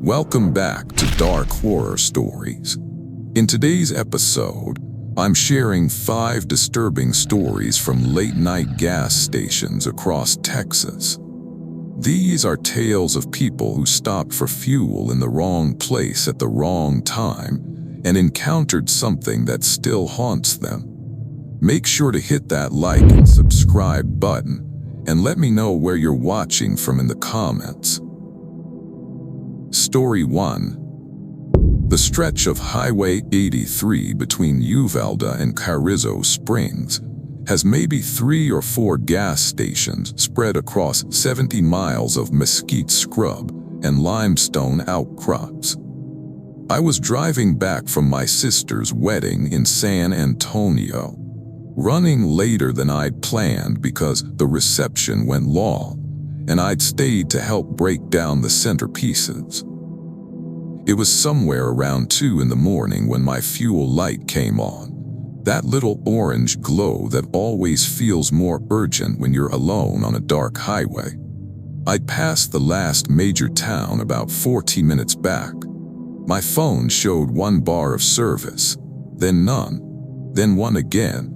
Welcome back to Dark Horror Stories. In today's episode, I'm sharing 5 disturbing stories from late-night gas stations across Texas. These are tales of people who stopped for fuel in the wrong place at the wrong time and encountered something that still haunts them. Make sure to hit that like and subscribe button and let me know where you're watching from in the comments. Story 1. The stretch of Highway 83 between Uvalde and Carrizo Springs has maybe 3 or 4 gas stations spread across 70 miles of mesquite scrub and limestone outcrops. I was driving back from my sister's wedding in San Antonio, running later than I'd planned because the reception went long, and I'd stayed to help break down the centerpieces. It was somewhere around 2 in the morning when my fuel light came on, that little orange glow that always feels more urgent when you're alone on a dark highway. I'd passed the last major town about 40 minutes back. My phone showed 1 bar of service, then none, then 1 again.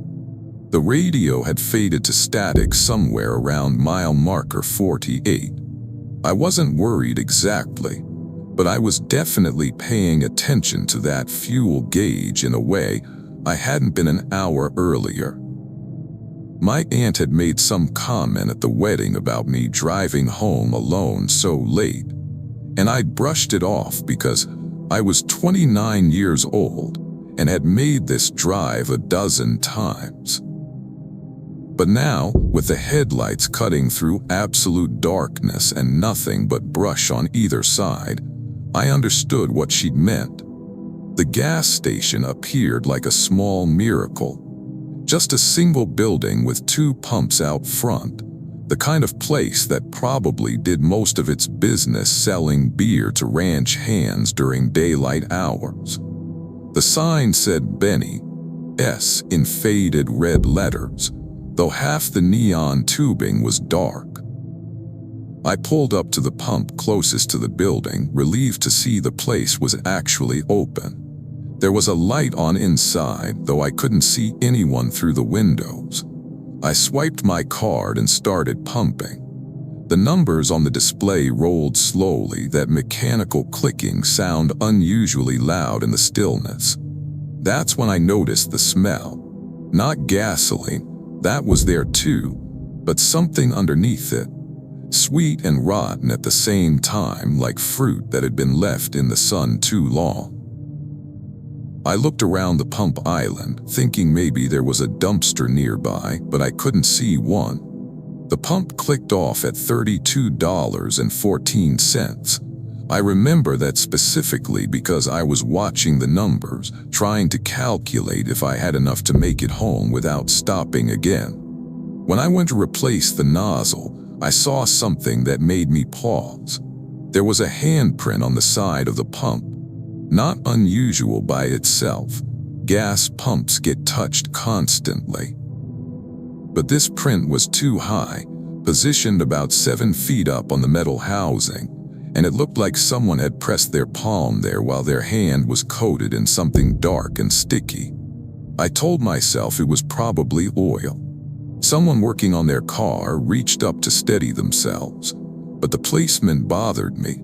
The radio had faded to static somewhere around mile marker 48. I wasn't worried exactly, but I was definitely paying attention to that fuel gauge in a way I hadn't been an hour earlier. My aunt had made some comment at the wedding about me driving home alone so late, and I'd brushed it off because I was 29 years old and had made this drive a dozen times. But now, with the headlights cutting through absolute darkness and nothing but brush on either side, I understood what she'd meant. The gas station appeared like a small miracle. Just a single building with 2 pumps out front, the kind of place that probably did most of its business selling beer to ranch hands during daylight hours. The sign said Benny S in faded red letters, though half the neon tubing was dark. I pulled up to the pump closest to the building, relieved to see the place was actually open. There was a light on inside, though I couldn't see anyone through the windows. I swiped my card and started pumping. The numbers on the display rolled slowly, that mechanical clicking sound unusually loud in the stillness. That's when I noticed the smell. Not gasoline, that was there too, but something underneath it. Sweet and rotten at the same time, like fruit that had been left in the sun too long. I looked around the pump island, thinking maybe there was a dumpster nearby, but I couldn't see one. The pump clicked off at $32.14. I remember that specifically because I was watching the numbers, trying to calculate if I had enough to make it home without stopping again. When I went to replace the nozzle, I saw something that made me pause. There was a handprint on the side of the pump. Not unusual by itself. Gas pumps get touched constantly. But this print was too high, positioned about 7 feet up on the metal housing, and it looked like someone had pressed their palm there while their hand was coated in something dark and sticky. I told myself it was probably oil. Someone working on their car reached up to steady themselves, but the placement bothered me.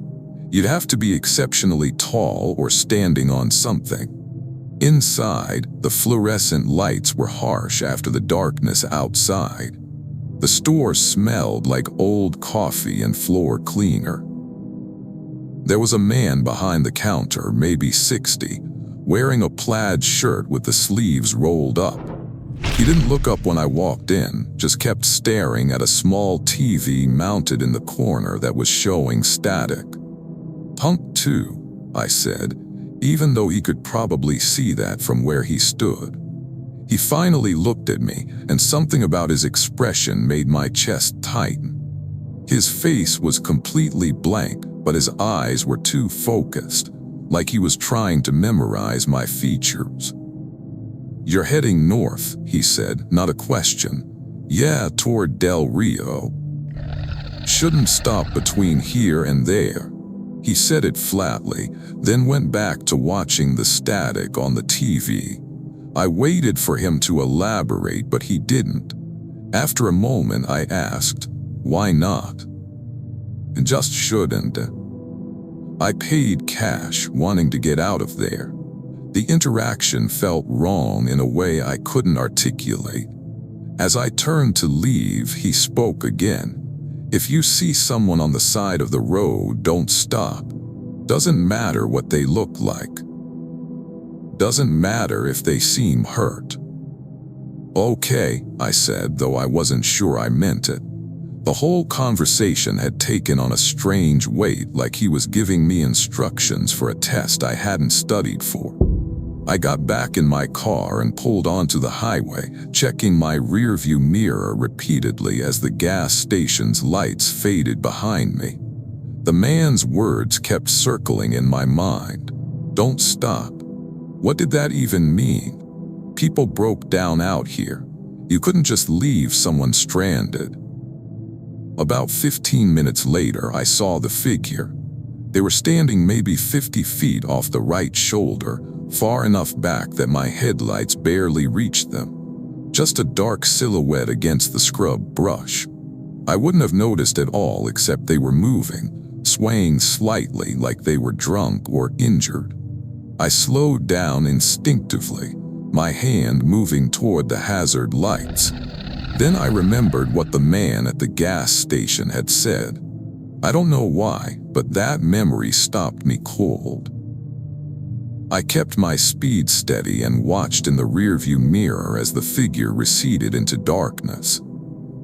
You'd have to be exceptionally tall or standing on something. Inside, the fluorescent lights were harsh after the darkness outside. The store smelled like old coffee and floor cleaner. There was a man behind the counter, maybe 60, wearing a plaid shirt with the sleeves rolled up. He didn't look up when I walked in, just kept staring at a small TV mounted in the corner that was showing static. "Pump 2, I said, even though he could probably see that from where he stood. He finally looked at me, and something about his expression made my chest tighten. His face was completely blank, but his eyes were too focused, like he was trying to memorize my features. "You're heading north," he said, not a question. "Yeah, toward Del Rio. Shouldn't stop between here and there." He said it flatly, then went back to watching the static on the TV. I waited for him to elaborate, but he didn't. After a moment, I asked, "Why not?" "Just shouldn't." I paid cash, wanting to get out of there. The interaction felt wrong in a way I couldn't articulate. As I turned to leave, he spoke again. "If you see someone on the side of the road, don't stop. Doesn't matter what they look like. Doesn't matter if they seem hurt." "Okay," I said, though I wasn't sure I meant it. The whole conversation had taken on a strange weight, like he was giving me instructions for a test I hadn't studied for. I got back in my car and pulled onto the highway, checking my rearview mirror repeatedly as the gas station's lights faded behind me. The man's words kept circling in my mind. Don't stop. What did that even mean? People broke down out here. You couldn't just leave someone stranded. About 15 minutes later, I saw the figure. They were standing maybe 50 feet off the right shoulder, far enough back that my headlights barely reached them. Just a dark silhouette against the scrub brush. I wouldn't have noticed at all except they were moving, swaying slightly like they were drunk or injured. I slowed down instinctively, my hand moving toward the hazard lights. Then I remembered what the man at the gas station had said. I don't know why, but that memory stopped me cold. I kept my speed steady and watched in the rearview mirror as the figure receded into darkness.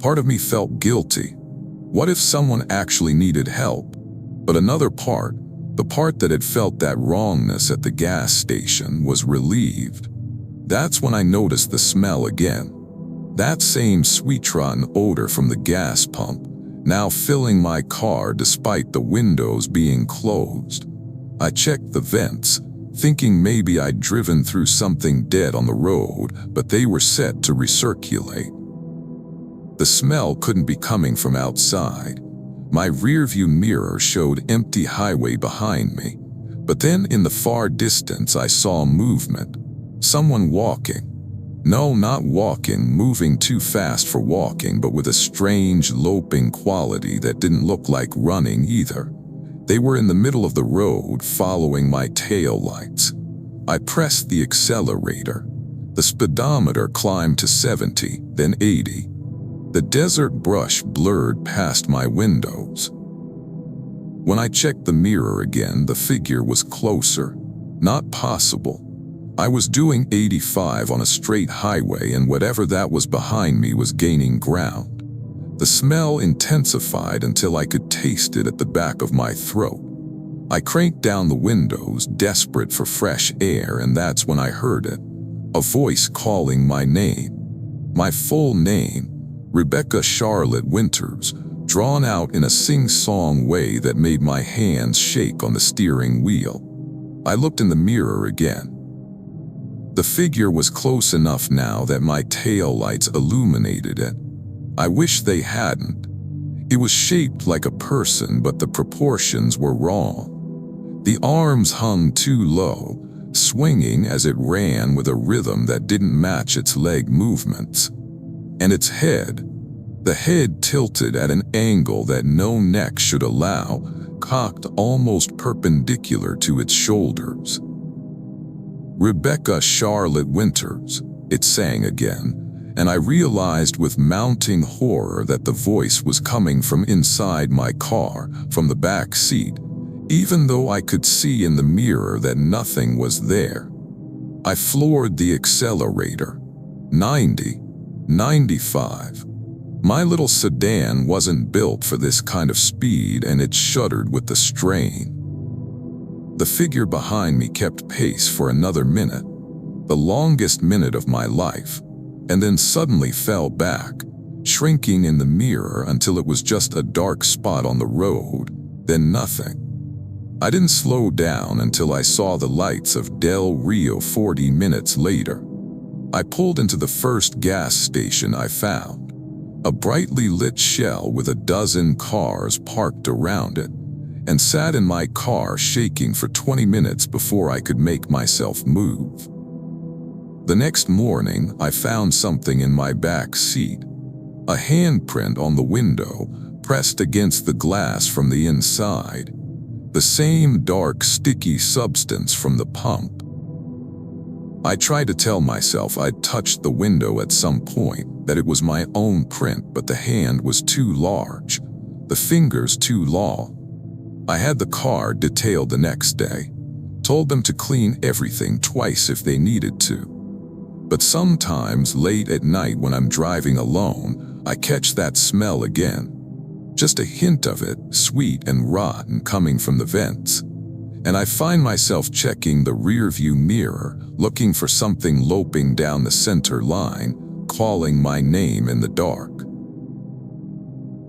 Part of me felt guilty. What if someone actually needed help? But another part, the part that had felt that wrongness at the gas station, was relieved. That's when I noticed the smell again. That same sweet-rotten odor from the gas pump, now filling my car despite the windows being closed. I checked the vents, thinking maybe I'd driven through something dead on the road, but they were set to recirculate. The smell couldn't be coming from outside. My rearview mirror showed empty highway behind me, but then in the far distance I saw movement. Someone walking. No, not walking, moving too fast for walking, but with a strange, loping quality that didn't look like running either. They were in the middle of the road, following my taillights. I pressed the accelerator. The speedometer climbed to 70, then 80. The desert brush blurred past my windows. When I checked the mirror again, the figure was closer. Not possible. I was doing 85 on a straight highway, and whatever that was behind me was gaining ground. The smell intensified until I could taste it at the back of my throat. I cranked down the windows, desperate for fresh air, and that's when I heard it. A voice calling my name. My full name, Rebecca Charlotte Winters, drawn out in a sing-song way that made my hands shake on the steering wheel. I looked in the mirror again. The figure was close enough now that my taillights illuminated it. I wish they hadn't. It was shaped like a person, but the proportions were wrong. The arms hung too low, swinging as it ran with a rhythm that didn't match its leg movements. And its head, the head tilted at an angle that no neck should allow, cocked almost perpendicular to its shoulders. Rebecca Charlotte Winters, it sang again, and I realized with mounting horror that the voice was coming from inside my car, from the back seat, even though I could see in the mirror that nothing was there. I floored the accelerator. 90, 95. My little sedan wasn't built for this kind of speed, and it shuddered with the strain. The figure behind me kept pace for another minute, the longest minute of my life, and then suddenly fell back, shrinking in the mirror until it was just a dark spot on the road, then nothing. I didn't slow down until I saw the lights of Del Rio 40 minutes later. I pulled into the first gas station I found, a brightly lit shell with a dozen cars parked around it. and sat in my car shaking for 20 minutes before I could make myself move. The next morning, I found something in my back seat, a handprint on the window pressed against the glass from the inside, the same dark, sticky substance from the pump. I tried to tell myself I'd touched the window at some point, that it was my own print, but the hand was too large, the fingers too long. I had the car detailed the next day, told them to clean everything twice if they needed to. But sometimes late at night when I'm driving alone, I catch that smell again. Just a hint of it, sweet and rotten, coming from the vents. And I find myself checking the rearview mirror, looking for something loping down the center line, calling my name in the dark.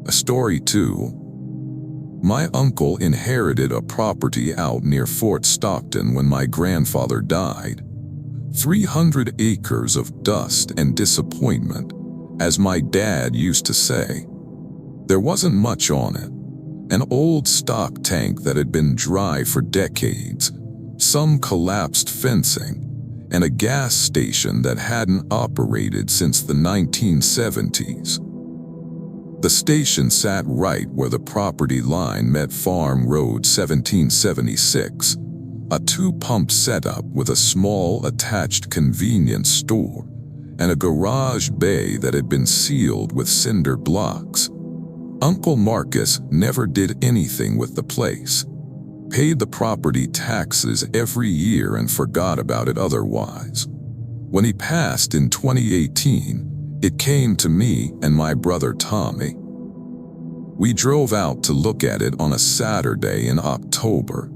A story 2. My uncle inherited a property out near Fort Stockton when my grandfather died. 300 acres of dust and disappointment, as my dad used to say. There wasn't much on it. An old stock tank that had been dry for decades, some collapsed fencing, and a gas station that hadn't operated since the 1970s. The station sat right where the property line met Farm Road 1776, a two-pump setup with a small attached convenience store and a garage bay that had been sealed with cinder blocks. Uncle Marcus never did anything with the place, paid the property taxes every year and forgot about it otherwise. When he passed in 2018, it came to me and my brother Tommy. We drove out to look at it on a Saturday in October,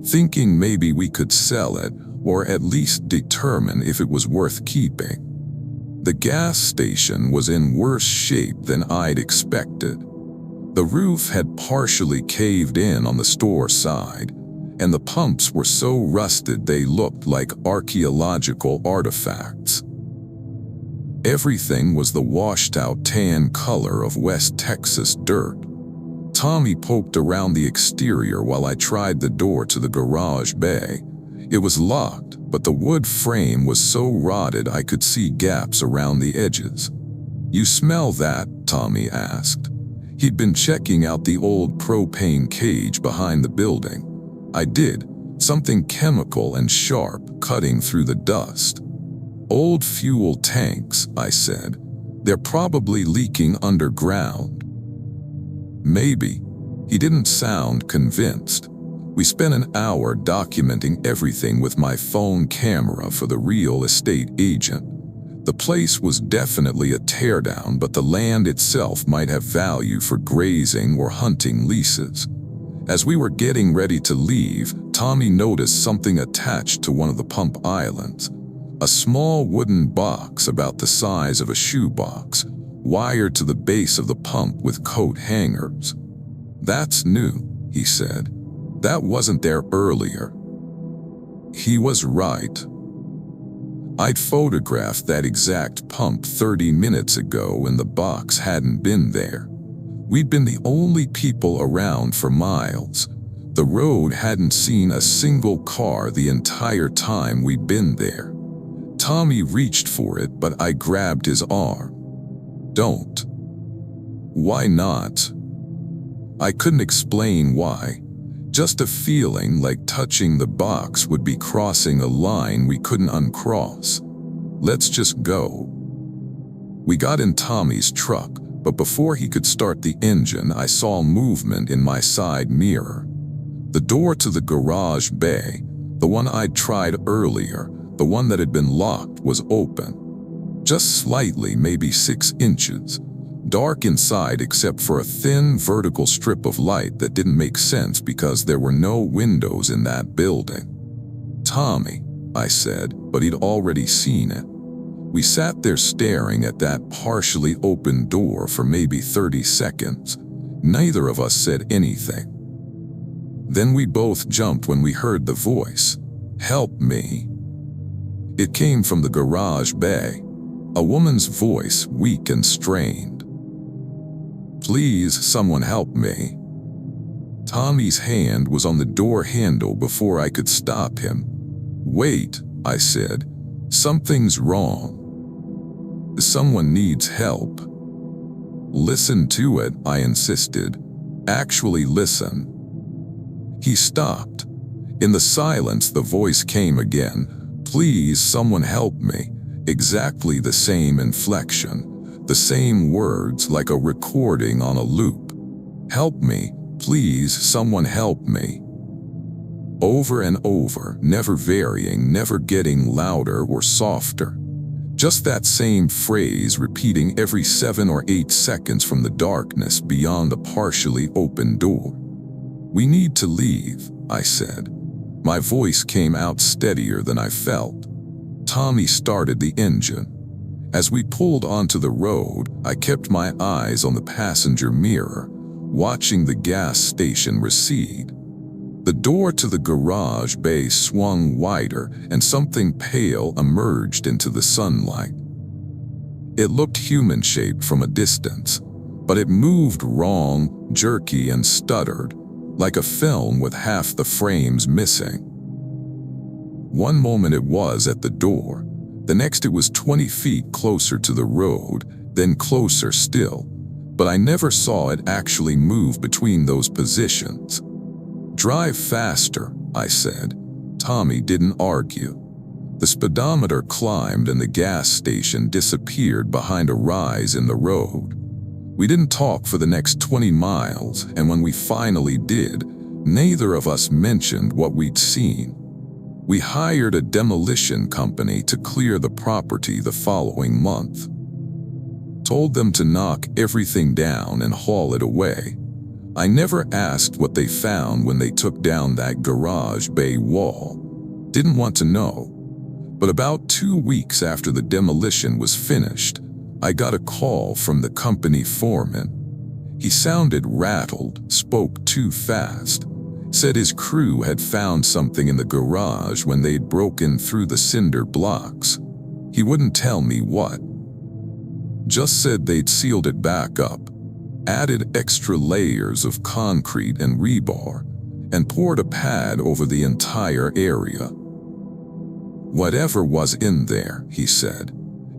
thinking maybe we could sell it or at least determine if it was worth keeping. The gas station was in worse shape than I'd expected. The roof had partially caved in on the store side, and the pumps were so rusted they looked like archaeological artifacts. Everything was the washed-out tan color of West Texas dirt. Tommy poked around the exterior while I tried the door to the garage bay. It was locked, but the wood frame was so rotted I could see gaps around the edges. "You smell that?" Tommy asked. He'd been checking out the old propane cage behind the building. I did, something chemical and sharp cutting through the dust. "Old fuel tanks," I said. "They're probably leaking underground." "Maybe." He didn't sound convinced. We spent an hour documenting everything with my phone camera for the real estate agent. The place was definitely a teardown, but the land itself might have value for grazing or hunting leases. As we were getting ready to leave, Tommy noticed something attached to one of the pump islands. A small wooden box about the size of a shoebox, wired to the base of the pump with coat hangers. "That's new," he said. "That wasn't there earlier." He was right. I'd photographed that exact pump 30 minutes ago and the box hadn't been there. We'd been the only people around for miles. The road hadn't seen a single car the entire time we'd been there. Tommy reached for it, but I grabbed his arm. "Don't." "Why not?" I couldn't explain why. Just a feeling like touching the box would be crossing a line we couldn't uncross. "Let's just go." We got in Tommy's truck, but before he could start the engine, I saw movement in my side mirror. The door to the garage bay, the one I'd tried earlier, the one that had been locked, was open. Just slightly, maybe 6 inches. Dark inside except for a thin vertical strip of light that didn't make sense because there were no windows in that building. "Tommy," I said, but he'd already seen it. We sat there staring at that partially open door for maybe 30 seconds. Neither of us said anything. Then we both jumped when we heard the voice. "Help me." It came from the garage bay, a woman's voice, weak and strained. "Please, someone help me." Tommy's hand was on the door handle before I could stop him. "Wait," I said. "Something's wrong. Someone needs help." "Listen to it," I insisted. "Actually listen." He stopped. In the silence, the voice came again. "Please, someone help me." Exactly the same inflection, the same words, like a recording on a loop. "Help me, please, someone help me." Over and over, never varying, never getting louder or softer. Just that same phrase repeating every 7 or 8 seconds from the darkness beyond the partially open door. "We need to leave," I said. My voice came out steadier than I felt. Tommy started the engine. As we pulled onto the road, I kept my eyes on the passenger mirror, watching the gas station recede. The door to the garage bay swung wider, and something pale emerged into the sunlight. It looked human-shaped from a distance, but it moved wrong, jerky, and stuttered, like a film with half the frames missing. One moment it was at the door, the next it was 20 feet closer to the road, then closer still, but I never saw it actually move between those positions. "Drive faster," I said. Tommy didn't argue. The speedometer climbed and the gas station disappeared behind a rise in the road. We didn't talk for the next 20 miles, and when we finally did, neither of us mentioned what we'd seen. We hired a demolition company to clear the property the following month. Told them to knock everything down and haul it away. I never asked what they found when they took down that garage bay wall. Didn't want to know. But about 2 weeks after the demolition was finished, I got a call from the company foreman. He sounded rattled, spoke too fast. Said his crew had found something in the garage when they'd broken through the cinder blocks. He wouldn't tell me what. Just said they'd sealed it back up, added extra layers of concrete and rebar, and poured a pad over the entire area. "Whatever was in there," he said,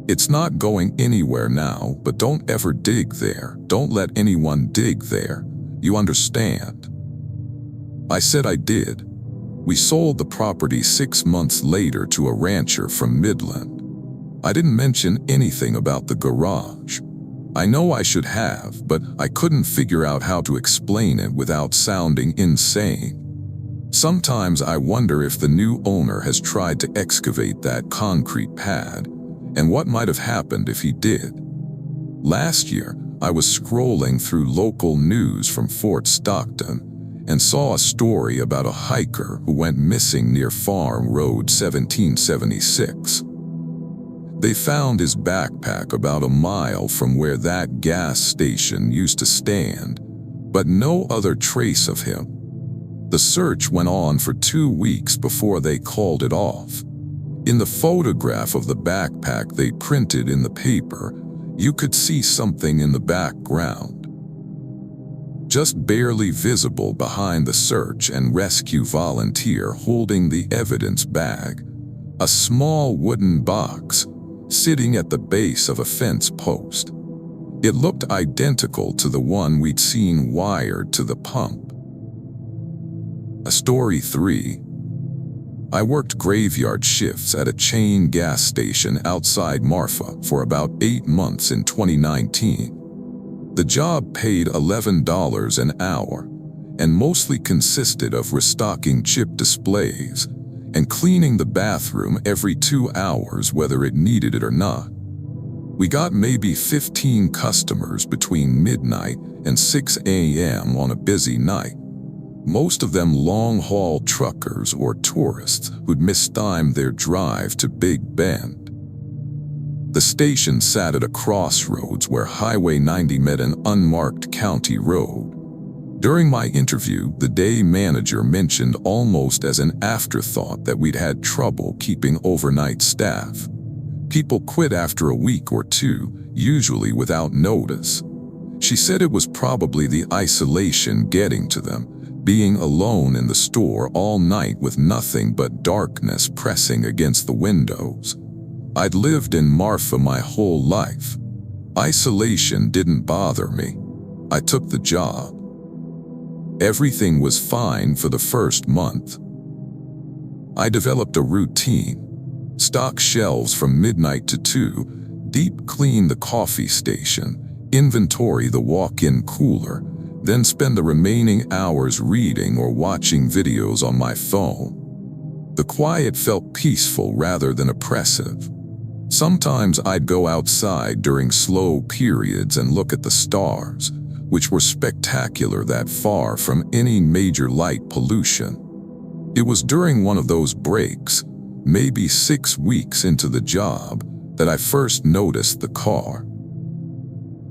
"it's not going anywhere now, but don't ever dig there. Don't let anyone dig there. You understand?" I said I did. We sold the property 6 months later to a rancher from Midland. I didn't mention anything about the garage. I know I should have, but I couldn't figure out how to explain it without sounding insane. Sometimes I wonder if the new owner has tried to excavate that concrete pad, and what might have happened if he did. Last year, I was scrolling through local news from Fort Stockton and saw a story about a hiker who went missing near Farm Road 1776. They found his backpack about a mile from where that gas station used to stand, but no other trace of him. The search went on for 2 weeks before they called it off. In the photograph of the backpack they printed in the paper, you could see something in the background. Just barely visible behind the search and rescue volunteer holding the evidence bag, a small wooden box sitting at the base of a fence post. It looked identical to the one we'd seen wired to the pump. Story 3. I worked graveyard shifts at a chain gas station outside Marfa for about 8 months in 2019. The job paid $11 an hour and mostly consisted of restocking chip displays and cleaning the bathroom every 2 hours whether it needed it or not. We got maybe 15 customers between midnight and 6 a.m. on a busy night. Most of them long-haul truckers or tourists who'd mistimed their drive to Big Bend. The station sat at a crossroads where Highway 90 met an unmarked county road. During my interview, the day manager mentioned almost as an afterthought that we'd had trouble keeping overnight staff. People quit after a week or 2, usually without notice. She said it was probably the isolation getting to them, being alone in the store all night with nothing but darkness pressing against the windows. I'd lived in Marfa my whole life. Isolation didn't bother me. I took the job. Everything was fine for the first month. I developed a routine. Stock shelves from midnight to 2, deep clean the coffee station, inventory the walk-in cooler, then spend the remaining hours reading or watching videos on my phone. The quiet felt peaceful rather than oppressive. Sometimes I'd go outside during slow periods and look at the stars, which were spectacular that far from any major light pollution. It was during one of those breaks, maybe 6 weeks into the job, that I first noticed the car.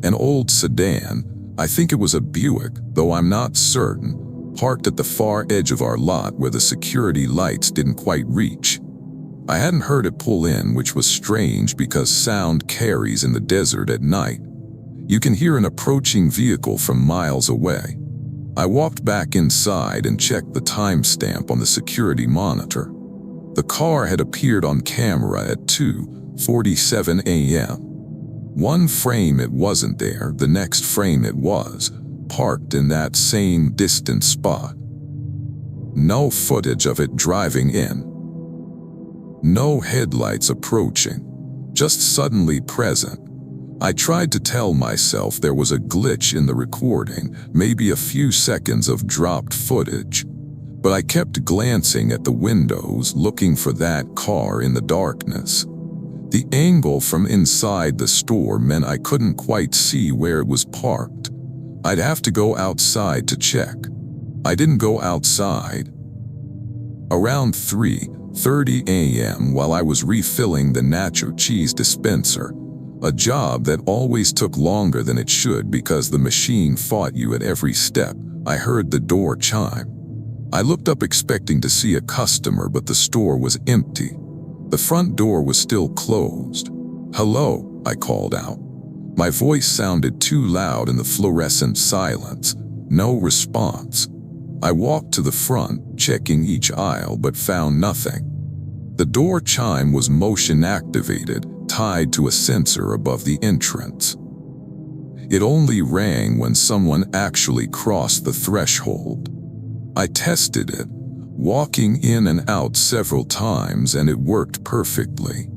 An old sedan, I think it was a Buick, though I'm not certain, parked at the far edge of our lot where the security lights didn't quite reach. I hadn't heard it pull in, which was strange because sound carries in the desert at night. You can hear an approaching vehicle from miles away. I walked back inside and checked the timestamp on the security monitor. The car had appeared on camera at 2:47 a.m. One frame it wasn't there, the next frame it was, parked in that same distant spot. No footage of it driving in. No headlights approaching, just suddenly present. I tried to tell myself there was a glitch in the recording, maybe a few seconds of dropped footage, but I kept glancing at the windows looking for that car in the darkness. The angle from inside the store meant I couldn't quite see where it was parked. I'd have to go outside to check. I didn't go outside. Around 3:30 a.m. while I was refilling the nacho cheese dispenser, a job that always took longer than it should because the machine fought you at every step, I heard the door chime. I looked up expecting to see a customer, but the store was empty. The front door was still closed. "Hello," I called out. My voice sounded too loud in the fluorescent silence. No response. I walked to the front, checking each aisle, but found nothing. The door chime was motion-activated, tied to a sensor above the entrance. It only rang when someone actually crossed the threshold. I tested it, walking in and out several times, and it worked perfectly.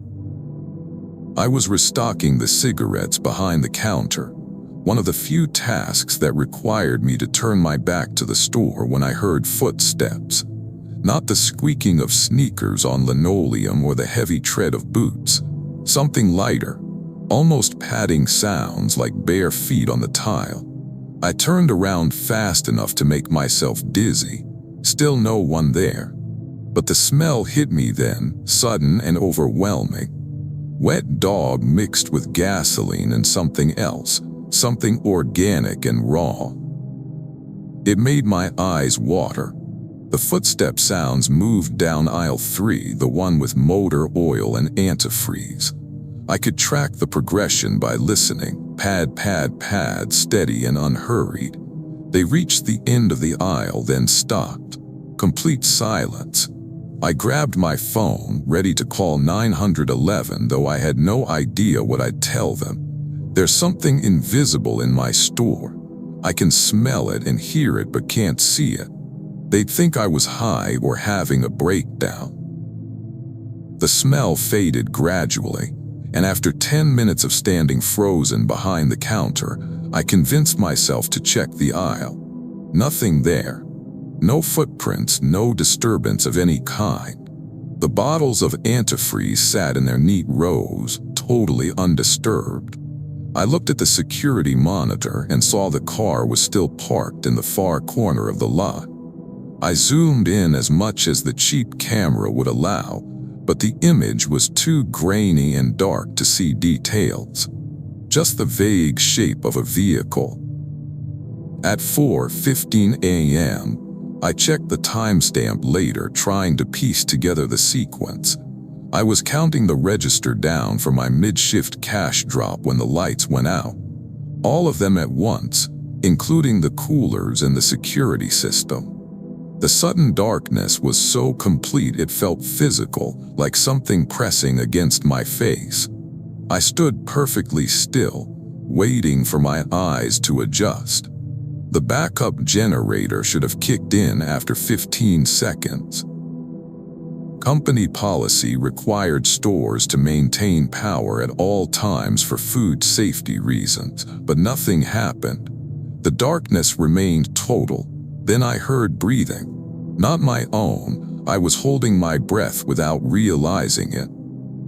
I was restocking the cigarettes behind the counter, one of the few tasks that required me to turn my back to the store, when I heard footsteps. Not the squeaking of sneakers on linoleum or the heavy tread of boots. Something lighter, almost padding sounds like bare feet on the tile. I turned around fast enough to make myself dizzy. Still no one there. But the smell hit me then, sudden and overwhelming. Wet dog mixed with gasoline and something else, something organic and raw. It made my eyes water. The footstep sounds moved down aisle 3, the one with motor oil and antifreeze. I could track the progression by listening, pad, pad, pad, steady and unhurried. They reached the end of the aisle, then stopped. Complete silence. I grabbed my phone, ready to call 911, though I had no idea what I'd tell them. There's something invisible in my store. I can smell it and hear it, but can't see it. They'd think I was high or having a breakdown. The smell faded gradually, and after 10 minutes of standing frozen behind the counter, I convinced myself to check the aisle. Nothing there. No footprints, no disturbance of any kind. The bottles of antifreeze sat in their neat rows, totally undisturbed. I looked at the security monitor and saw the car was still parked in the far corner of the lot. I zoomed in as much as the cheap camera would allow, but the image was too grainy and dark to see details. Just the vague shape of a vehicle. At 4:15 a.m., I checked the timestamp later, trying to piece together the sequence. I was counting the register down for my mid-shift cash drop when the lights went out. All of them at once, including the coolers and the security system. The sudden darkness was so complete it felt physical, like something pressing against my face. I stood perfectly still, waiting for my eyes to adjust. The backup generator should have kicked in after 15 seconds. Company policy required stores to maintain power at all times for food safety reasons, but nothing happened. The darkness remained total. Then I heard breathing. Not my own. I was holding my breath without realizing it.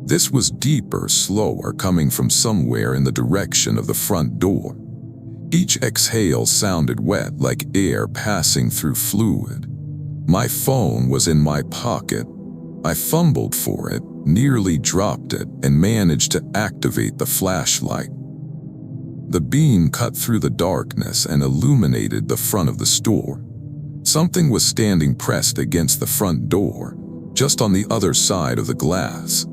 This was deeper, slower, coming from somewhere in the direction of the front door. Each exhale sounded wet, like air passing through fluid. My phone was in my pocket. I fumbled for it, nearly dropped it, and managed to activate the flashlight. The beam cut through the darkness and illuminated the front of the store. Something was standing pressed against the front door, just on the other side of the glass.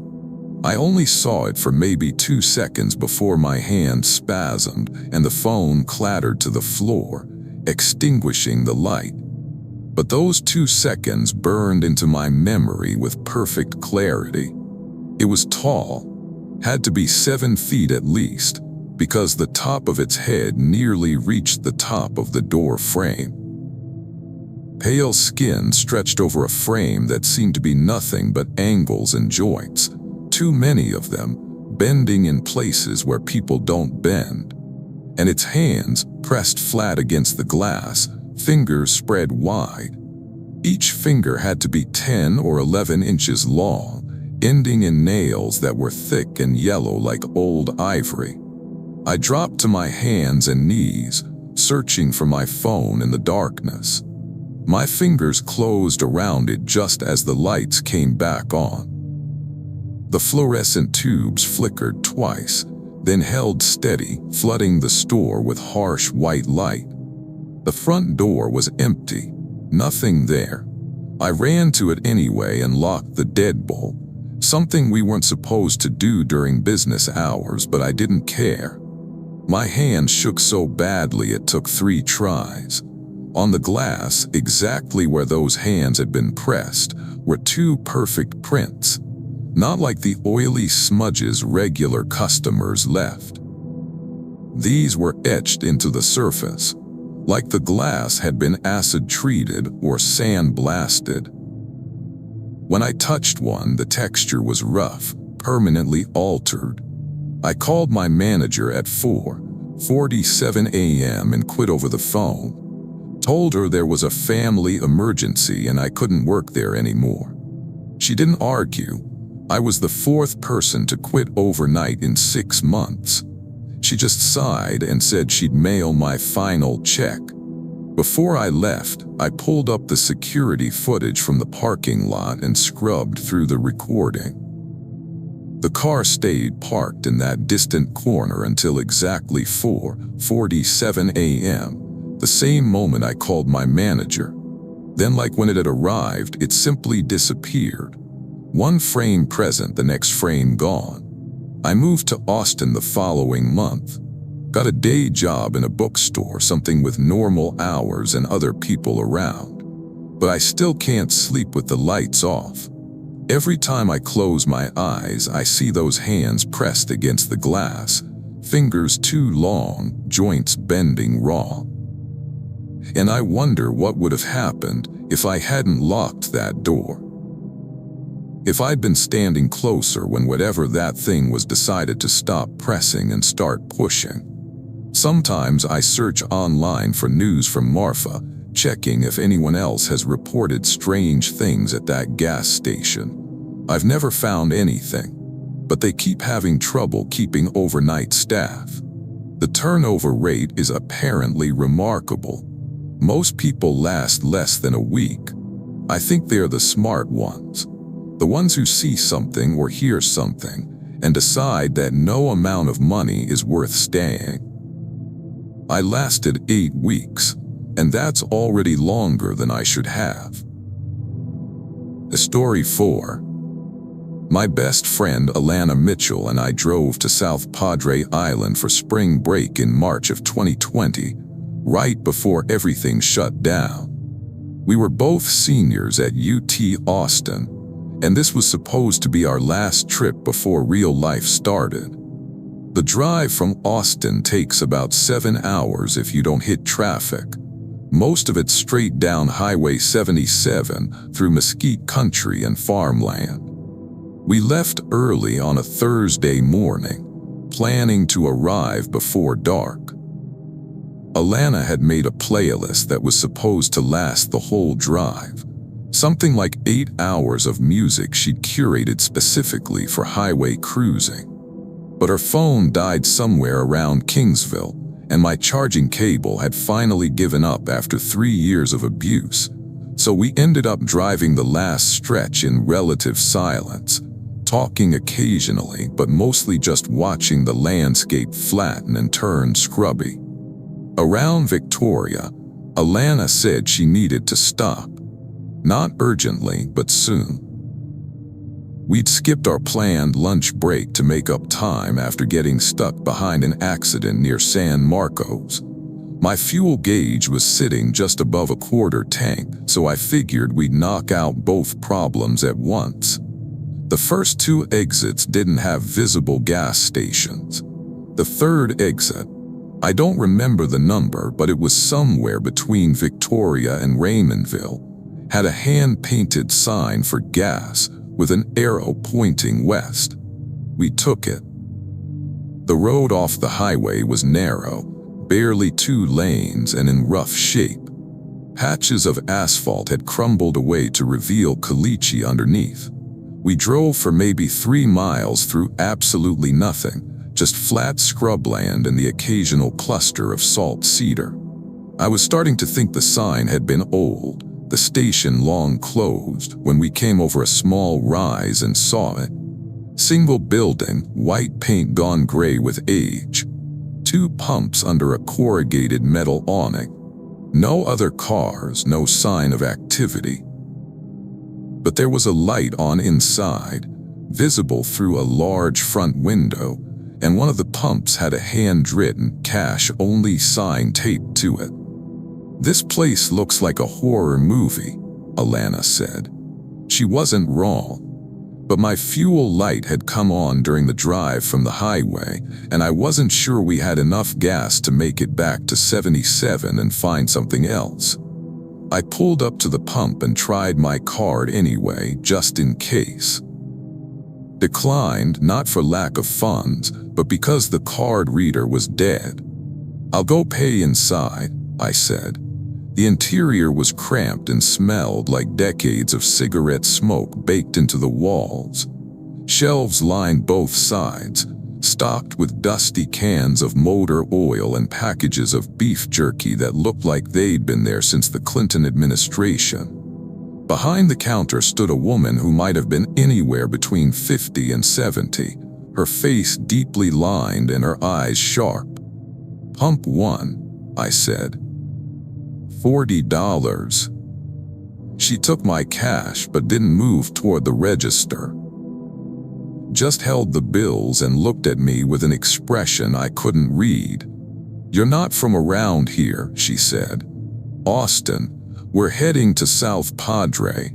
I only saw it for maybe 2 seconds before my hand spasmed and the phone clattered to the floor, extinguishing the light. But those 2 seconds burned into my memory with perfect clarity. It was tall, had to be 7 feet at least, because the top of its head nearly reached the top of the door frame. Pale skin stretched over a frame that seemed to be nothing but angles and joints, too many of them, bending in places where people don't bend. And its hands pressed flat against the glass, fingers spread wide. Each finger had to be 10 or 11 inches long, ending in nails that were thick and yellow like old ivory. I dropped to my hands and knees, searching for my phone in the darkness. My fingers closed around it just as the lights came back on. The fluorescent tubes flickered twice, then held steady, flooding the store with harsh white light. The front door was empty, nothing there. I ran to it anyway and locked the deadbolt, something we weren't supposed to do during business hours, but I didn't care. My hand shook so badly it took 3 tries. On the glass, exactly where those hands had been pressed, were 2 perfect prints, not like the oily smudges regular customers left. These were etched into the surface, like the glass had been acid-treated or sand-blasted. When I touched one, the texture was rough, permanently altered. I called my manager at 4:47 a.m. and quit over the phone. Told her there was a family emergency and I couldn't work there anymore. She didn't argue. I was the 4th person to quit overnight in 6 months. She just sighed and said she'd mail my final check. Before I left, I pulled up the security footage from the parking lot and scrubbed through the recording. The car stayed parked in that distant corner until exactly 4:47 a.m., the same moment I called my manager. Then, like when it had arrived, it simply disappeared. One frame present, the next frame gone. I moved to Austin the following month. Got a day job in a bookstore, something with normal hours and other people around. But I still can't sleep with the lights off. Every time I close my eyes, I see those hands pressed against the glass, fingers too long, joints bending wrong. And I wonder what would have happened if I hadn't locked that door. If I'd been standing closer when whatever that thing was decided to stop pressing and start pushing. Sometimes I search online for news from Marfa, checking if anyone else has reported strange things at that gas station. I've never found anything, but they keep having trouble keeping overnight staff. The turnover rate is apparently remarkable. Most people last less than a week. I think they're the smart ones. The ones who see something or hear something and decide that no amount of money is worth staying. I lasted 8 weeks, and that's already longer than I should have. Story 4. My best friend Alana Mitchell and I drove to South Padre Island for spring break in March of 2020, right before everything shut down. We were both seniors at UT Austin, and this was supposed to be our last trip before real life started. The drive from Austin takes about 7 hours if you don't hit traffic. Most of it straight down Highway 77 through mesquite country and farmland. We left early on a Thursday morning, planning to arrive before dark. Alana had made a playlist that was supposed to last the whole drive. Something like 8 hours of music she'd curated specifically for highway cruising. But her phone died somewhere around Kingsville, and my charging cable had finally given up after 3 years of abuse. So we ended up driving the last stretch in relative silence, talking occasionally but mostly just watching the landscape flatten and turn scrubby. Around Victoria, Alana said she needed to stop. Not urgently, but soon. We'd skipped our planned lunch break to make up time after getting stuck behind an accident near San Marcos. My fuel gauge was sitting just above a quarter tank, so I figured we'd knock out both problems at once. The first 2 exits didn't have visible gas stations. The third exit, I don't remember the number, but it was somewhere between Victoria and Raymondville, had a hand-painted sign for gas with an arrow pointing west. We took it. The road off the highway was narrow, barely 2 lanes and in rough shape. Patches of asphalt had crumbled away to reveal caliche underneath. We drove for maybe 3 miles through absolutely nothing, just flat scrubland and the occasional cluster of salt cedar. I was starting to think the sign had been old, the station long closed, when we came over a small rise and saw it. Single building, white paint gone gray with age. 2 pumps under a corrugated metal awning. No other cars, no sign of activity. But there was a light on inside, visible through a large front window, and one of the pumps had a handwritten cash-only sign taped to it. "This place looks like a horror movie," Alana said. She wasn't wrong, but my fuel light had come on during the drive from the highway, and I wasn't sure we had enough gas to make it back to 77 and find something else. I pulled up to the pump and tried my card anyway, just in case. Declined, not for lack of funds, but because the card reader was dead. "I'll go pay inside," I said. The interior was cramped and smelled like decades of cigarette smoke baked into the walls. Shelves lined both sides, stocked with dusty cans of motor oil and packages of beef jerky that looked like they'd been there since the Clinton administration. Behind the counter stood a woman who might have been anywhere between 50 and 70, her face deeply lined and her eyes sharp. "Pump 1, I said. $40. She took my cash but didn't move toward the register. Just held the bills and looked at me with an expression I couldn't read. "You're not from around here," she said. "Austin, we're heading to South Padre."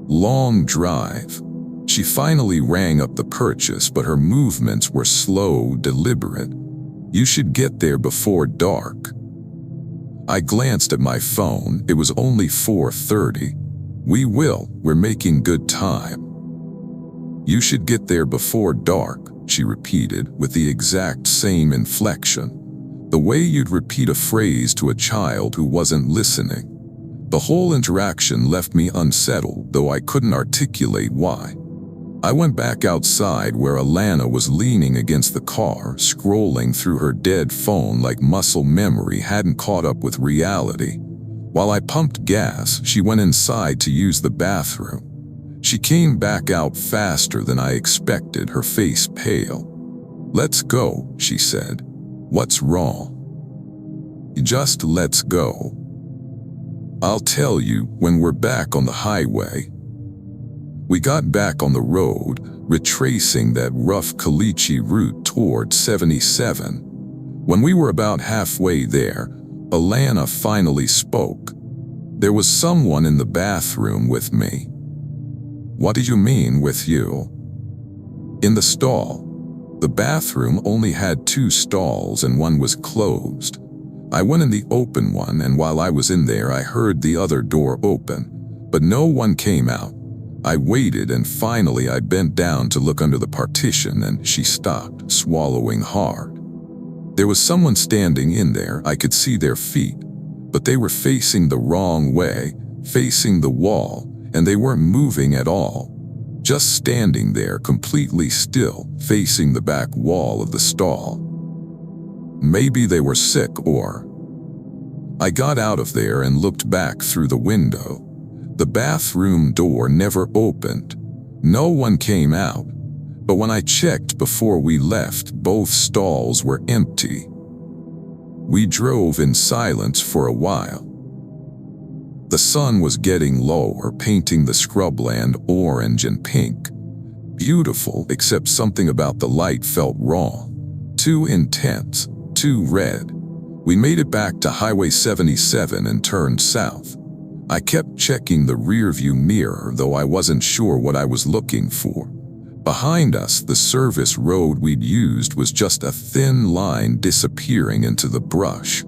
Long drive. She finally rang up the purchase, but her movements were slow, deliberate. "You should get there before dark." I glanced at my phone. It was only 4:30. "We will, we're making good time." "You should get there before dark," she repeated with the exact same inflection. The way you'd repeat a phrase to a child who wasn't listening. The whole interaction left me unsettled, though I couldn't articulate why. I went back outside where Alana was leaning against the car, scrolling through her dead phone like muscle memory hadn't caught up with reality. While I pumped gas, she went inside to use the bathroom. She came back out faster than I expected, her face pale. "Let's go," she said. "What's wrong?" "Just let's go. I'll tell you when we're back on the highway." We got back on the road, retracing that rough caliche route toward 77. When we were about halfway there, Alana finally spoke. There was someone in the bathroom with me. What do you mean, with you? In the stall. The bathroom only had 2 stalls and one was closed. I went in the open one, and while I was in there I heard the other door open, but no one came out. I waited, and finally I bent down to look under the partition, and she stopped, swallowing hard. There was someone standing in there. I could see their feet, but they were facing the wrong way, facing the wall, and they weren't moving at all. Just standing there completely still, facing the back wall of the stall. Maybe they were sick or... I got out of there and looked back through the window. The bathroom door never opened. No one came out. But when I checked before we left, both stalls were empty. We drove in silence for a while. The sun was getting lower, painting the scrubland orange and pink. Beautiful, except something about the light felt wrong. Too intense, too red. We made it back to Highway 77 and turned south. I kept checking the rearview mirror, though I wasn't sure what I was looking for. Behind us, the service road we'd used was just a thin line disappearing into the brush.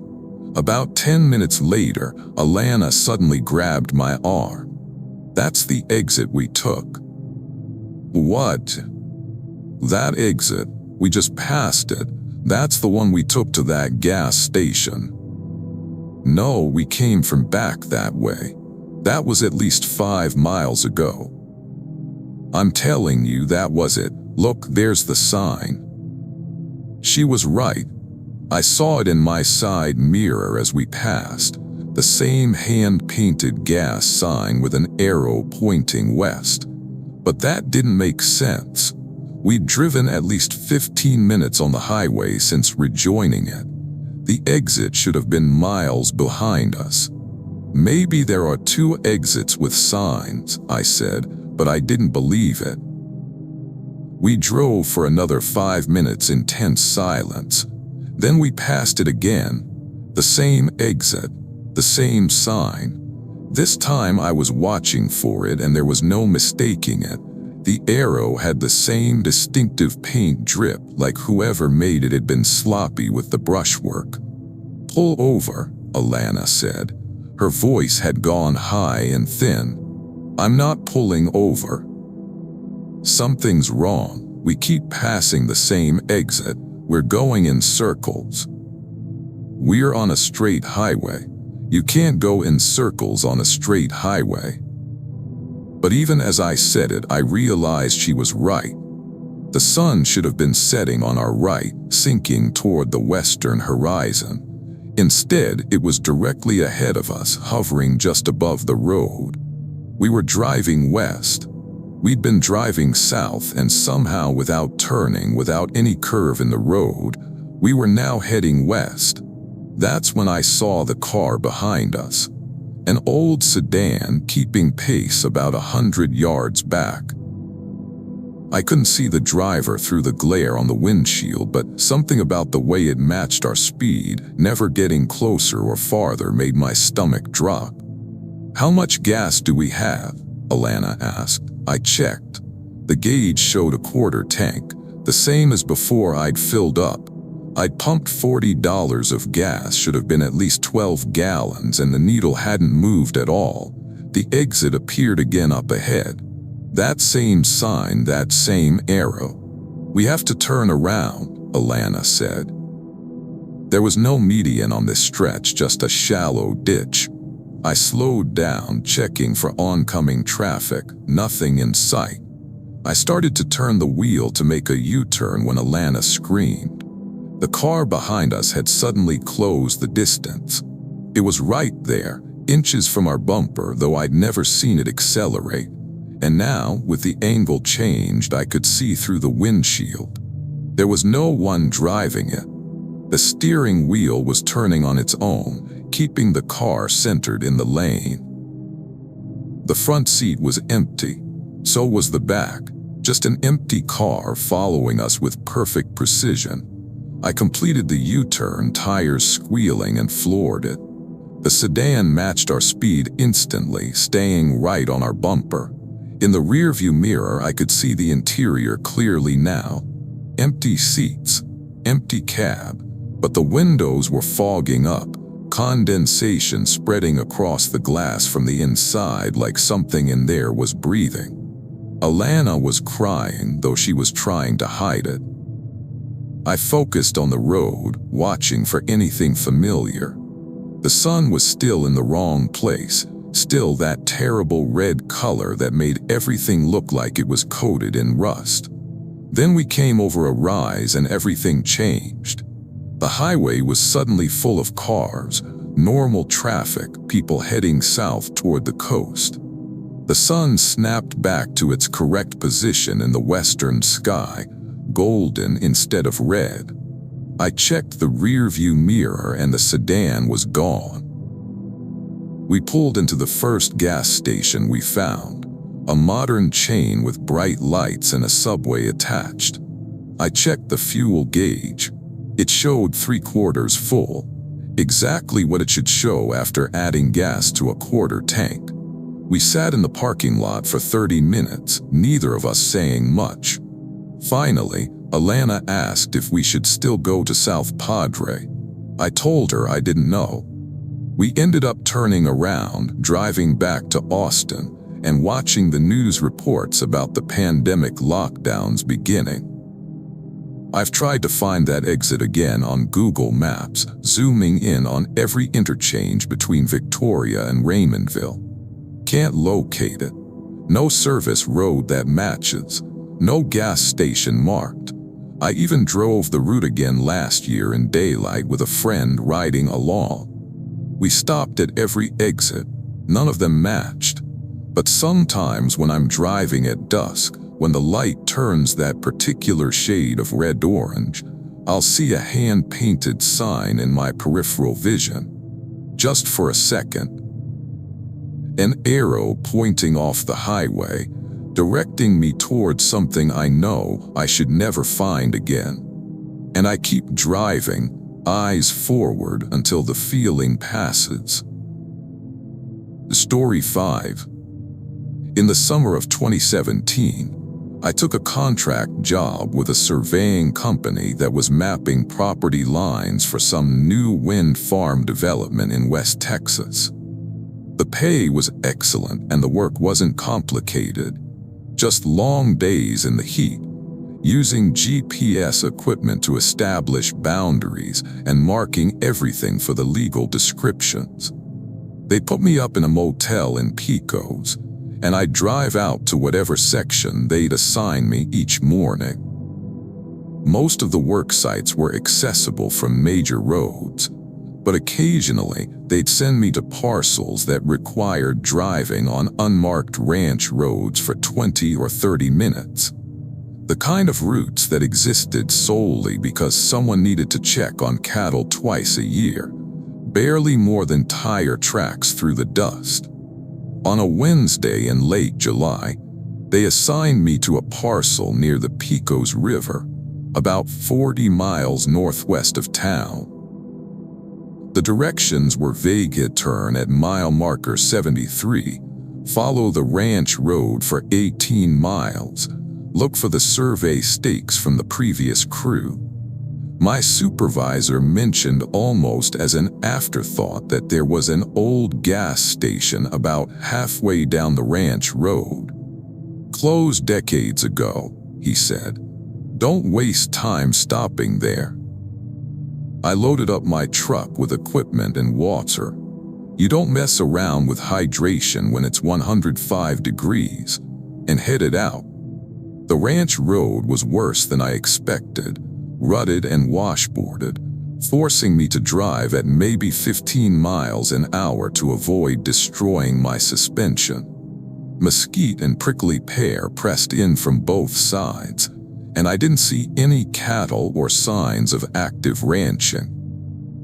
About 10 minutes later, Alana suddenly grabbed my arm. That's the exit we took. What? That exit? We just passed it. That's the one we took to that gas station. No, we came from back that way. That was at least 5 miles ago. I'm telling you, that was it. Look, there's the sign. She was right. I saw it in my side mirror as we passed. The same hand-painted gas sign with an arrow pointing west. But that didn't make sense. We'd driven at least 15 minutes on the highway since rejoining it. The exit should have been miles behind us. Maybe there are 2 exits with signs, I said, but I didn't believe it. We drove for another 5 minutes in tense silence. Then we passed it again. The same exit, the same sign. This time I was watching for it, and there was no mistaking it. The arrow had the same distinctive paint drip, like whoever made it had been sloppy with the brushwork. Pull over, Alana said. Her voice had gone high and thin. I'm not pulling over. Something's wrong. We keep passing the same exit. We're going in circles. We're on a straight highway. You can't go in circles on a straight highway. But even as I said it, I realized she was right. The sun should have been setting on our right, sinking toward the western horizon. Instead, it was directly ahead of us, hovering just above the road. We were driving west. We'd been driving south, and somehow, without turning, without any curve in the road, we were now heading west. That's when I saw the car behind us. An old sedan keeping pace about 100 yards back. I couldn't see the driver through the glare on the windshield, but something about the way it matched our speed, never getting closer or farther, made my stomach drop. How much gas do we have? Alana asked. I checked. The gauge showed a quarter tank, the same as before I'd filled up. I'd pumped $40 of gas, should have been at least 12 gallons, and the needle hadn't moved at all. The exit appeared again up ahead. That same sign, that same arrow. We have to turn around, Alana said. There was no median on this stretch, just a shallow ditch. I slowed down, checking for oncoming traffic, nothing in sight. I started to turn the wheel to make a U-turn when Alana screamed. The car behind us had suddenly closed the distance. It was right there, inches from our bumper, though I'd never seen it accelerate. And now, with the angle changed, I could see through the windshield. There was no one driving it. The steering wheel was turning on its own, keeping the car centered in the lane. The front seat was empty. So was the back. Just an empty car following us with perfect precision. I completed the U-turn, tires squealing, and floored it. The sedan matched our speed instantly, staying right on our bumper. In the rearview mirror, I could see the interior clearly now. Empty seats, empty cab, but the windows were fogging up, condensation spreading across the glass from the inside like something in there was breathing. Alana was crying, though she was trying to hide it. I focused on the road, watching for anything familiar. The sun was still in the wrong place, still that terrible red color that made everything look like it was coated in rust. Then we came over a rise and everything changed. The highway was suddenly full of cars, normal traffic, people heading south toward the coast. The sun snapped back to its correct position in the western sky, golden instead of red. I checked the rearview mirror and the sedan was gone. We pulled into the first gas station we found, a modern chain with bright lights and a subway attached. I checked the fuel gauge. It showed 3/4 full, exactly what it should show after adding gas to a quarter tank. We sat in the parking lot for 30 minutes, neither of us saying much. Finally, Alana asked if we should still go to South Padre. I told her I didn't know. We ended up turning around, driving back to Austin, and watching the news reports about the pandemic lockdowns beginning. I've tried to find that exit again on Google Maps, zooming in on every interchange between Victoria and Raymondville. Can't locate it. No service road that matches. No gas station marked. I even drove the route again last year in daylight with a friend riding along. We stopped at every exit. None of them matched. But sometimes when I'm driving at dusk, when the light turns that particular shade of red-orange, I'll see a hand-painted sign in my peripheral vision. Just for a second. An arrow pointing off the highway, directing me towards something I know I should never find again. And I keep driving, eyes forward until the feeling passes. Story 5. In the summer of 2017, I took a contract job with a surveying company that was mapping property lines for some new wind farm development in West Texas. The pay was excellent and the work wasn't complicated. Just long days in the heat, using GPS equipment to establish boundaries and marking everything for the legal descriptions. They put me up in a motel in Pecos, and I'd drive out to whatever section they'd assign me each morning. Most of the work sites were accessible from major roads, but occasionally they'd send me to parcels that required driving on unmarked ranch roads for 20 or 30 minutes. The kind of routes that existed solely because someone needed to check on cattle twice a year, barely more than tire tracks through the dust. On a Wednesday in late July, they assigned me to a parcel near the Pecos River, about 40 miles northwest of town. The directions were vague: turn at mile marker 73, follow the ranch road for 18 miles, look for the survey stakes from the previous crew. My supervisor mentioned almost as an afterthought that there was an old gas station about halfway down the ranch road. Closed decades ago, he said. Don't waste time stopping there. I loaded up my truck with equipment and water. You don't mess around with hydration when it's 105 degrees, and headed out. The ranch road was worse than I expected, rutted and washboarded, forcing me to drive at maybe 15 miles an hour to avoid destroying my suspension. Mesquite and prickly pear pressed in from both sides, and I didn't see any cattle or signs of active ranching.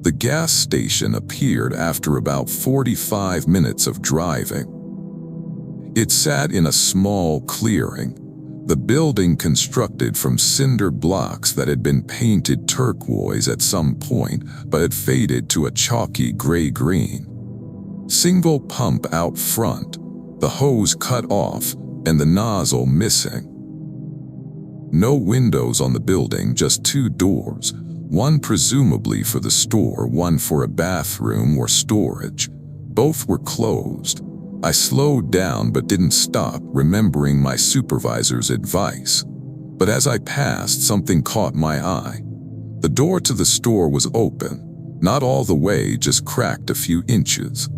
The gas station appeared after about 45 minutes of driving. It sat in a small clearing, the building constructed from cinder blocks that had been painted turquoise at some point but had faded to a chalky gray-green. Single pump out front, the hose cut off, and the nozzle missing. No windows on the building, just 2 doors, one presumably for the store, one for a bathroom or storage. Both were closed. I slowed down but didn't stop, remembering my supervisor's advice. But as I passed, something caught my eye. The door to the store was open, not all the way, just cracked a few inches.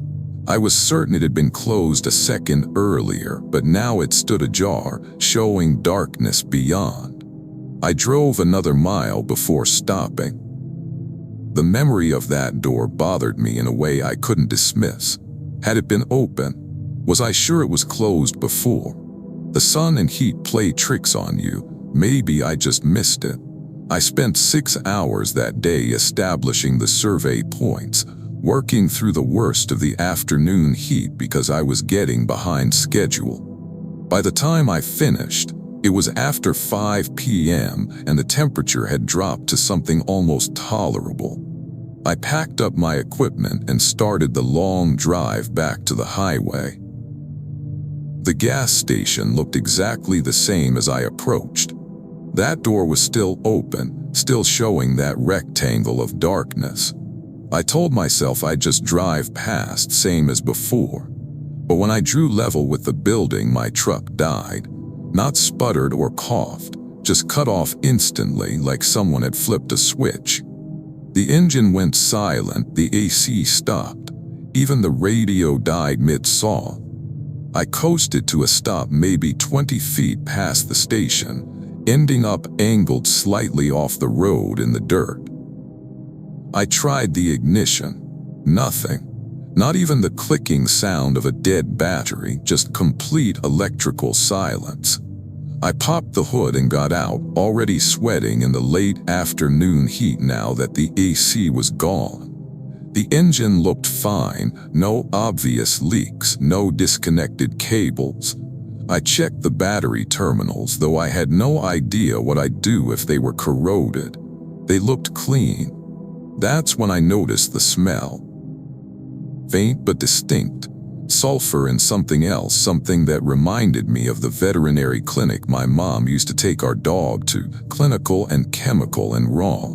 I was certain it had been closed a second earlier, but now it stood ajar, showing darkness beyond. I drove another mile before stopping. The memory of that door bothered me in a way I couldn't dismiss. Had it been open? Was I sure it was closed before? The sun and heat play tricks on you. Maybe I just missed it. I spent 6 hours that day establishing the survey points, working through the worst of the afternoon heat because I was getting behind schedule. By the time I finished, it was after 5 p.m. and the temperature had dropped to something almost tolerable. I packed up my equipment and started the long drive back to the highway. The gas station looked exactly the same as I approached. That door was still open, still showing that rectangle of darkness. I told myself I'd just drive past, same as before. But when I drew level with the building, my truck died. Not sputtered or coughed, just cut off instantly like someone had flipped a switch. The engine went silent, the AC stopped. Even the radio died mid-saw. I coasted to a stop maybe 20 feet past the station, ending up angled slightly off the road in the dirt. I tried the ignition. Nothing. Not even the clicking sound of a dead battery, just complete electrical silence. I popped the hood and got out, already sweating in the late afternoon heat now that the AC was gone. The engine looked fine, no obvious leaks, no disconnected cables. I checked the battery terminals, though I had no idea what I'd do if they were corroded. They looked clean. That's when I noticed the smell. Faint but distinct. Sulfur and something else, something that reminded me of the veterinary clinic my mom used to take our dog to, clinical and chemical and raw.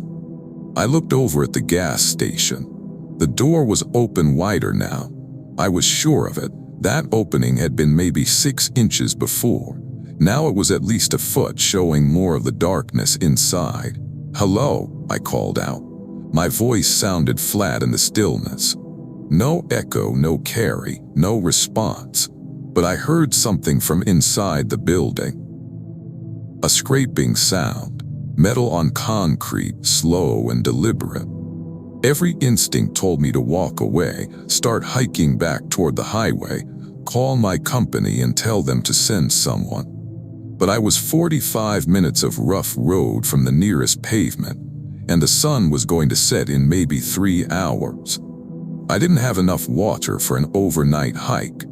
I looked over at the gas station. The door was open wider now. I was sure of it. That opening had been maybe 6 inches before. Now it was at least a foot, showing more of the darkness inside. "Hello," I called out. My voice sounded flat in the stillness. No echo, no carry, no response. But I heard something from inside the building. A scraping sound, metal on concrete, slow and deliberate. Every instinct told me to walk away, start hiking back toward the highway, call my company and tell them to send someone. But I was 45 minutes of rough road from the nearest pavement, and the sun was going to set in maybe 3 hours. I didn't have enough water for an overnight hike.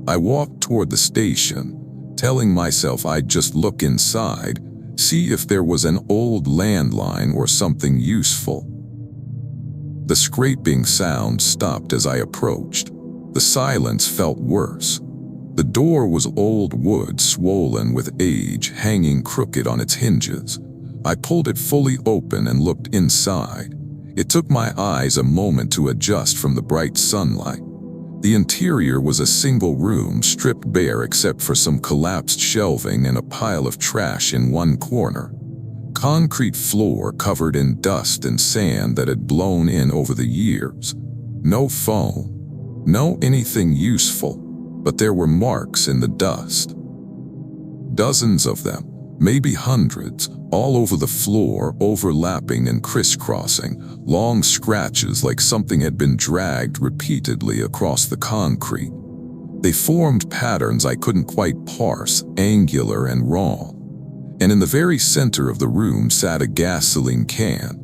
I walked toward the station, telling myself I'd just look inside, see if there was an old landline or something useful. The scraping sound stopped as I approached. The silence felt worse. The door was old wood, swollen with age, hanging crooked on its hinges. I pulled it fully open and looked inside. It took my eyes a moment to adjust from the bright sunlight. The interior was a single room, stripped bare except for some collapsed shelving and a pile of trash in one corner. Concrete floor covered in dust and sand that had blown in over the years. No phone, no anything useful, but there were marks in the dust. Dozens of them, maybe hundreds, all over the floor, overlapping and crisscrossing, long scratches like something had been dragged repeatedly across the concrete. They formed patterns I couldn't quite parse, angular and wrong. And in the very center of the room sat a gasoline can.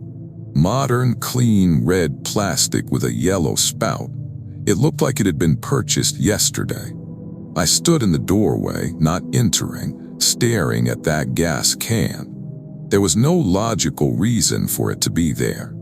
Modern, clean, red plastic with a yellow spout. It looked like it had been purchased yesterday. I stood in the doorway, not entering, staring at that gas can. There was no logical reason for it to be there.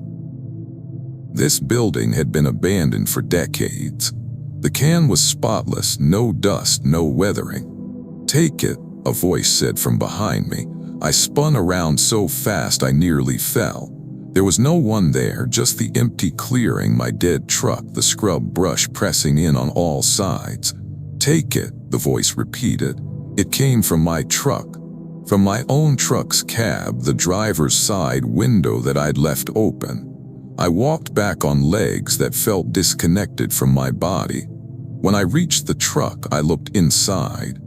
This building had been abandoned for decades. The can was spotless, no dust, no weathering. "Take it," a voice said from behind me. I spun around so fast I nearly fell. There was no one there, just the empty clearing, my dead truck, the scrub brush pressing in on all sides. "Take it," the voice repeated. It came from my truck, from my own truck's cab, the driver's side window that I'd left open. I walked back on legs that felt disconnected from my body. When I reached the truck, I looked inside.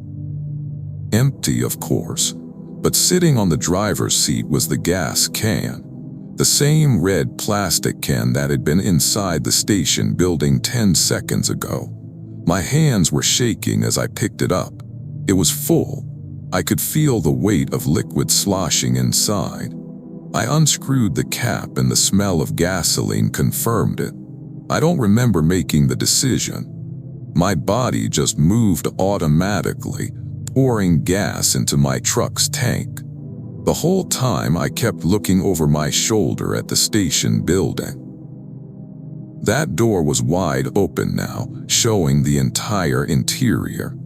Empty, of course, but sitting on the driver's seat was the gas can. The same red plastic can that had been inside the station building 10 seconds ago. My hands were shaking as I picked it up. It was full. I could feel the weight of liquid sloshing inside. I unscrewed the cap and the smell of gasoline confirmed it. I don't remember making the decision. My body just moved automatically, pouring gas into my truck's tank. The whole time I kept looking over my shoulder at the station building. That door was wide open now, showing the entire interior.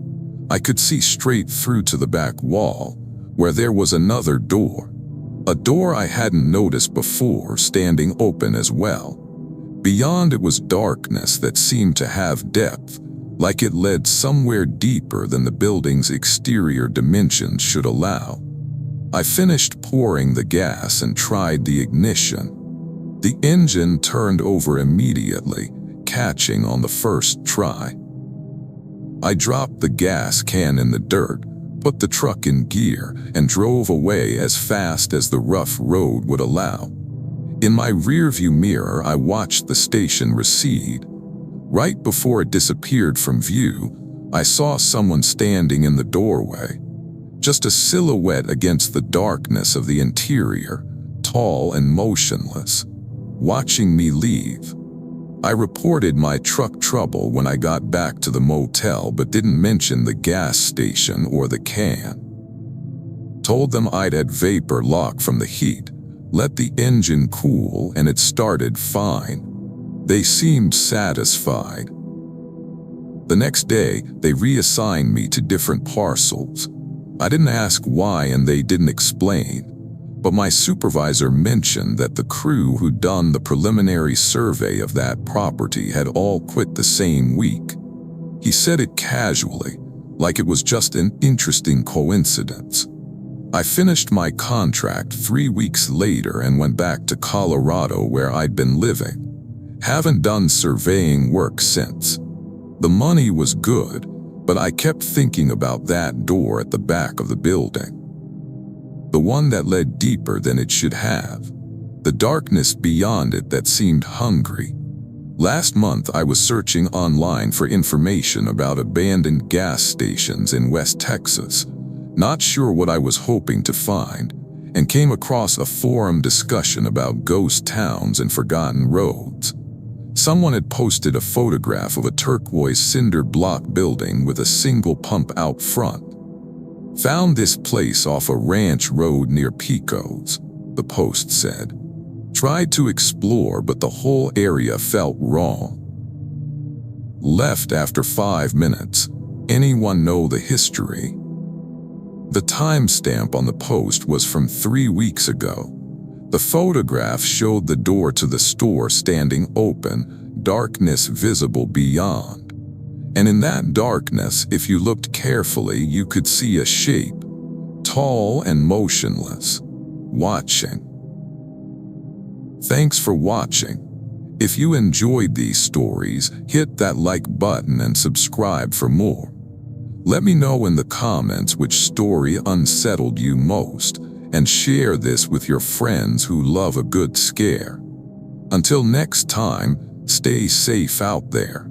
I could see straight through to the back wall, where there was another door. A door I hadn't noticed before, standing open as well. Beyond it was darkness that seemed to have depth, like it led somewhere deeper than the building's exterior dimensions should allow. I finished pouring the gas and tried the ignition. The engine turned over immediately, catching on the first try. I dropped the gas can in the dirt, put the truck in gear, and drove away as fast as the rough road would allow. In my rearview mirror, I watched the station recede. Right before it disappeared from view, I saw someone standing in the doorway. Just a silhouette against the darkness of the interior, tall and motionless, watching me leave. I reported my truck trouble when I got back to the motel, but didn't mention the gas station or the can. Told them I'd had vapor lock from the heat, let the engine cool, and it started fine. They seemed satisfied. The next day, they reassigned me to different parcels. I didn't ask why and they didn't explain, but my supervisor mentioned that the crew who'd done the preliminary survey of that property had all quit the same week. He said it casually, like it was just an interesting coincidence. I finished my contract 3 weeks later and went back to Colorado where I'd been living. Haven't done surveying work since. The money was good, but I kept thinking about that door at the back of the building. The one that led deeper than it should have. The darkness beyond it that seemed hungry. Last month I was searching online for information about abandoned gas stations in West Texas, not sure what I was hoping to find, and came across a forum discussion about ghost towns and forgotten roads. Someone had posted a photograph of a turquoise cinder block building with a single pump out front. Found this place off a ranch road near Pecos, the post said. Tried to explore, but the whole area felt wrong. Left after 5 minutes. Anyone know the history? The timestamp on the post was from 3 weeks ago. The photograph showed the door to the store standing open, darkness visible beyond. And in that darkness, if you looked carefully, you could see a shape, tall and motionless, watching. Thanks for watching. If you enjoyed these stories, hit that like button and subscribe for more. Let me know in the comments which story unsettled you most, and share this with your friends who love a good scare. Until next time, stay safe out there.